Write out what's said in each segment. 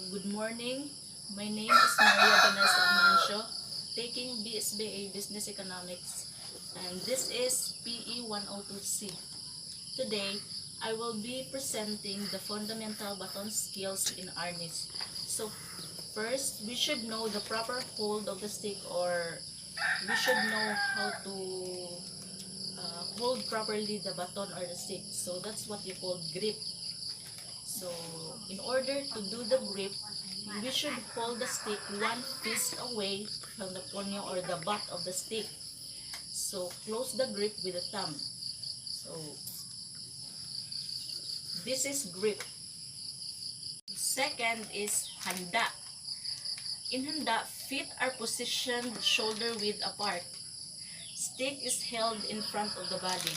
Good morning. My name is Maria Vanessa Amancio, taking BSBA Business Economics, and this is PE 102C. Today, I will be presenting the fundamental Baton skills in Arnis. So, first, we should know the proper hold of the stick, or we should know how to hold properly the baton or the stick. So, that's what you call grip. So, in order to do the grip, we should hold the stick one fist away from the ponyo or the butt of the stick. So, close the grip with the thumb. So, this is grip. Second is handa. In handa, feet are positioned shoulder width apart. Stick is held in front of the body.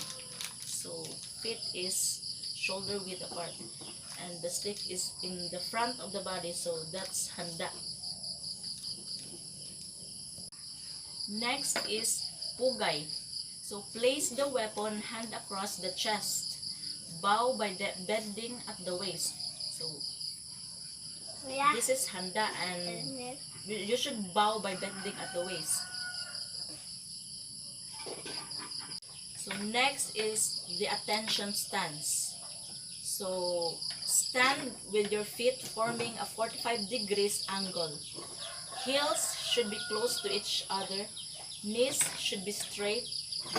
So, feet is shoulder width apart. And the stick is in the front of the body, so that's handa. Next is pugay. So place the weapon hand across the chest. Bow by bending at the waist. So this is handa, and you should bow by bending at the waist. So next is the attention stance. So stand with your feet forming a 45 degrees angle. Heels should be close to each other. Knees should be straight.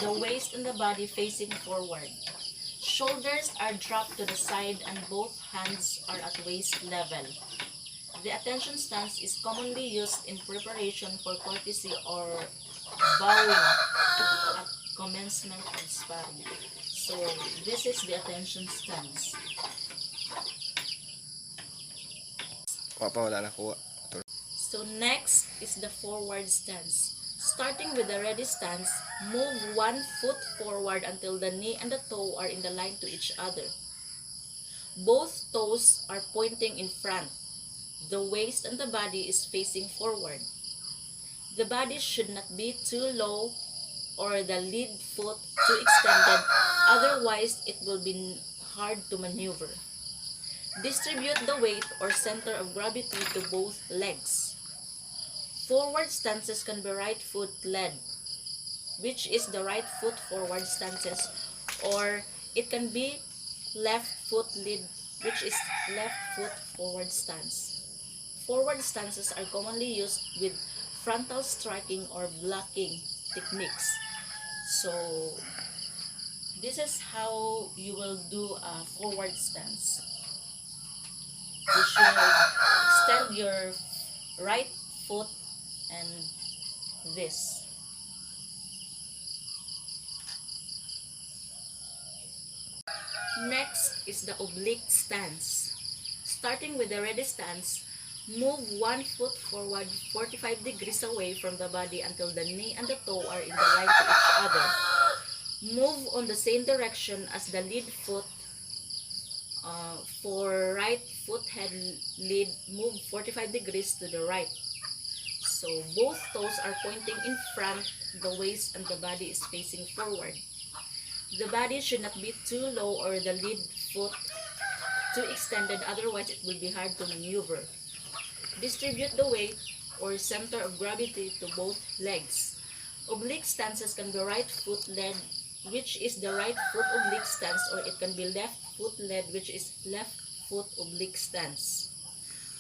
The waist and the body facing forward. Shoulders are dropped to the side and both hands are at waist level. The attention stance is commonly used in preparation for courtesy or bowing at commencement of sparring. So this is the attention stance. Wala na kuha. So next is the forward stance. Starting with the ready stance, move one foot forward until the knee and the toe are in the line to each other. Both toes are pointing in front. The waist and the body is facing forward. The body should not be too low or the lead foot too extended, otherwise it will be hard to maneuver. Distribute the weight or center of gravity to both legs. Forward stances can be right foot led, which is the right foot forward stances, or it can be left foot lead, which is left foot forward stance. Forward stances are commonly used with frontal striking or blocking techniques. So this is how you will do a forward stance. You should extend your right foot and this. Next is the oblique stance. Starting with the ready stance, move one foot forward 45 degrees away from the body until the knee and the toe are in the line to each other. Move on the same direction as the lead foot. For right foot head lead, move 45 degrees to the right. So both toes are pointing in front, the waist and the body is facing forward. The body should not be too low or the lead foot too extended, otherwise it will be hard to maneuver. Distribute the weight or center of gravity to both legs. Oblique stances can be right foot led, which is the right foot oblique stance, or it can be left foot led, which is left foot oblique stance.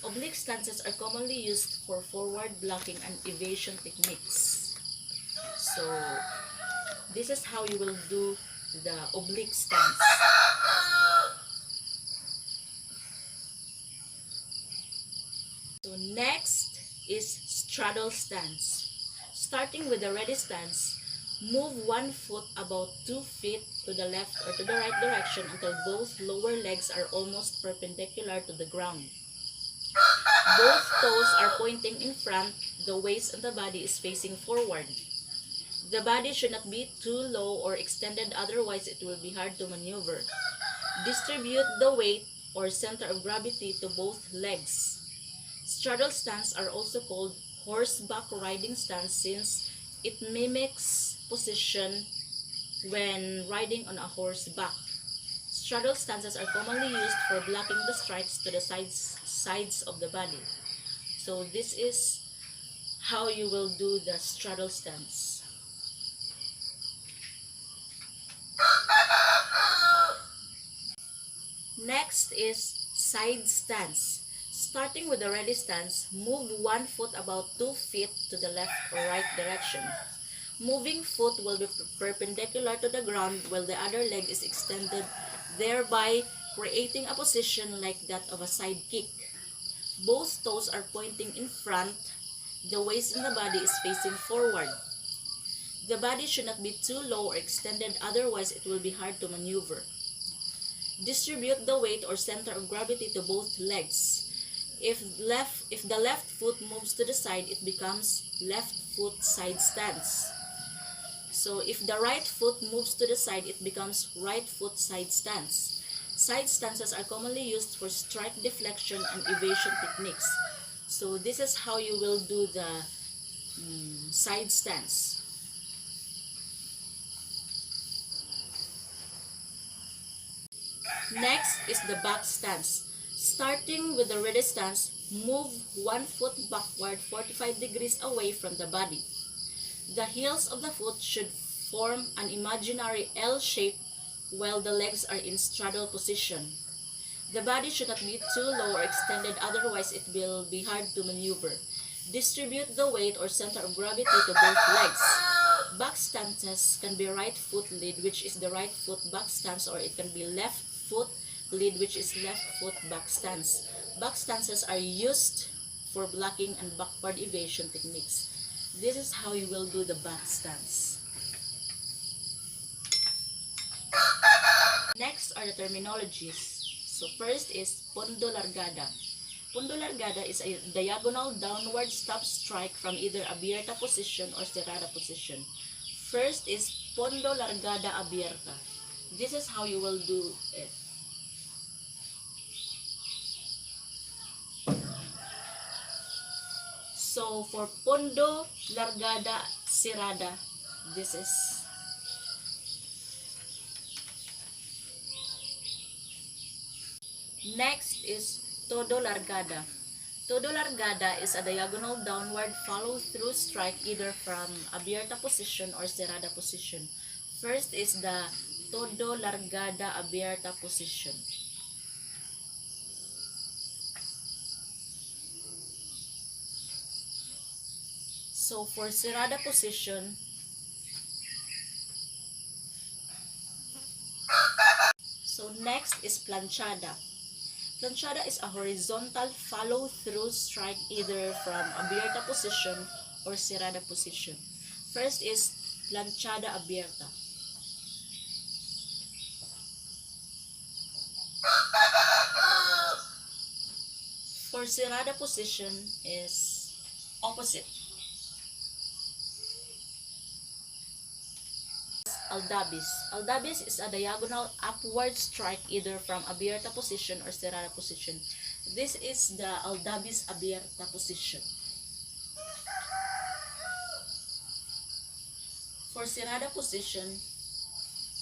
Oblique stances are commonly used for forward blocking and evasion techniques. So this is how you will do the oblique stance. So next is straddle stance. Starting with the ready stance, move one foot about 2 feet to the left or to the right direction until both lower legs are almost perpendicular to the ground. Both toes are pointing in front, the waist and the body is facing forward. The body should not be too low or extended, otherwise it will be hard to maneuver. Distribute the weight or center of gravity to both legs. Straddle stance are also called horseback riding stance since it mimics position when riding on a horseback. Straddle stances are commonly used for blocking the strikes to the sides of the body. So this is how you will do the straddle stance. Next is side stance. Starting with the ready stance, move one foot about 2 feet to the left or right direction. Moving foot will be perpendicular to the ground while the other leg is extended, thereby creating a position like that of a side kick. Both toes are pointing in front. The waist in the body is facing forward. The body should not be too low or extended, otherwise it will be hard to maneuver. Distribute the weight or center of gravity to both legs. If the left foot moves to the side, it becomes left foot side stance. So if the right foot moves to the side, it becomes right foot side stance. Side stances are commonly used for strike deflection and evasion techniques. So this is how you will do the side stance. Next is the back stance. Starting with the ready stance, move one foot backward 45 degrees away from the body. The heels of the foot should form an imaginary L shape while the legs are in straddle position. The body should not be too low or extended, otherwise it will be hard to maneuver. Distribute the weight or center of gravity to both legs. Back stances can be right foot lead, which is the right foot back stance, or it can be left foot lead, which is left foot back stance. Back stances are used for blocking and backward evasion techniques. This is how you will do the back stance. Next are the terminologies. So first is pondo largada. Pondo largada is a diagonal downward stop strike from either abierta position or cerrada position. First is pondo largada abierta. This is how you will do it. So for pondo largada cerrada, this is next is todo largada. Todo largada is a diagonal downward follow-through strike either from abierta position or cerrada position. First is the todo largada abierta position. So for cerrada position, so next is planchada. Planchada is a horizontal follow-through strike either from abierta position or cerrada position. First is planchada abierta. For cerrada position is opposite. Aldabis. Aldabis is a diagonal upward strike either from abierta position or cerrada position. This is the aldabis abierta position. For cerrada position,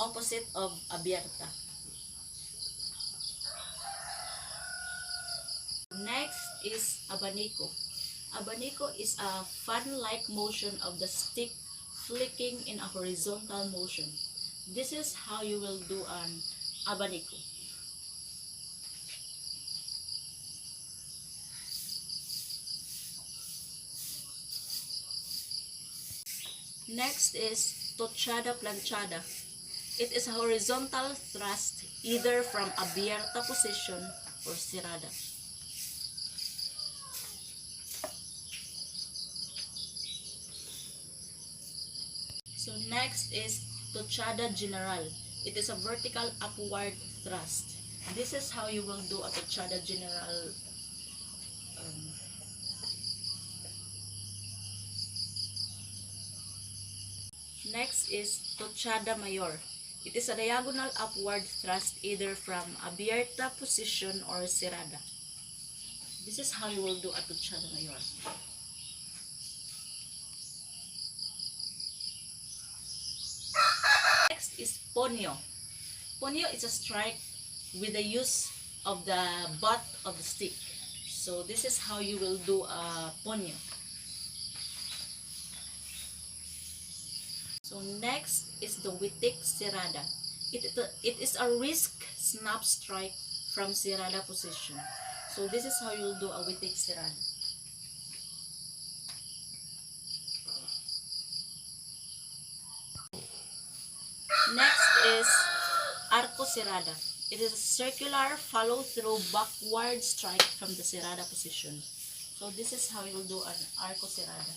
opposite of abierta. Next is abanico. Abanico is a fan-like motion of the stick flicking in a horizontal motion. This is how you will do an abanico. Next is tochada planchada. It is a horizontal thrust either from abierta position or cerrada. So next is tochada general. It is a vertical upward thrust. This is how you will do a tochada general. Next is tochada mayor. It is a diagonal upward thrust either from abierta position or cerrada. This is how you will do a tochada mayor. Next is ponyo. Ponyo is a strike with the use of the butt of the stick. So this is how you will do a ponyo. So next is the witik sirada. It is a wrist snap strike from sirada position. So this is how you will do a witik sirada. Next is arco sirada. It is a circular follow-through backward strike from the sirada position. So this is how you will do an arco sirada.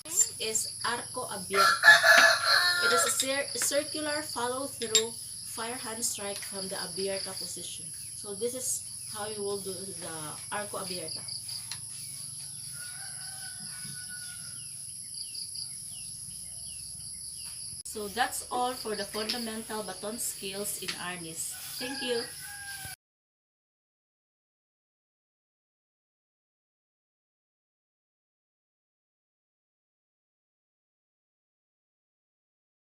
Next is arco abierto. It is a circular follow-through fire hand strike from the abierta position. So this is how you will do the arco abierta. So that's all for the fundamental baton skills in Arnis. Thank you.